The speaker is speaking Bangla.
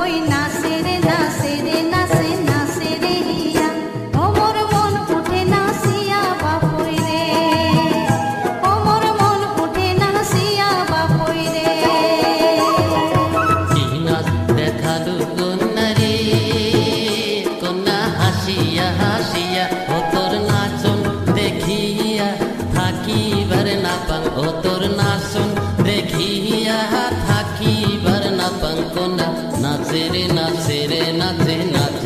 ওই নাচে রে নাচে রে নাচে নাচে রে হিয়া ওমর মন উঠে নাচিয়া বাপই রে ওমর মন উঠে নাচিয়া বাপই রে কি নাচ দেখালু কন্যা রে কন্যা হাসিয়া হাসিয়া ও তোর নাচন দেখিয়া থাকিবার না পাং ও তোর নাচন দেখিয়া থাকিবার না পাং কন্যা নাচে রে নাচে রে নাচে নাচে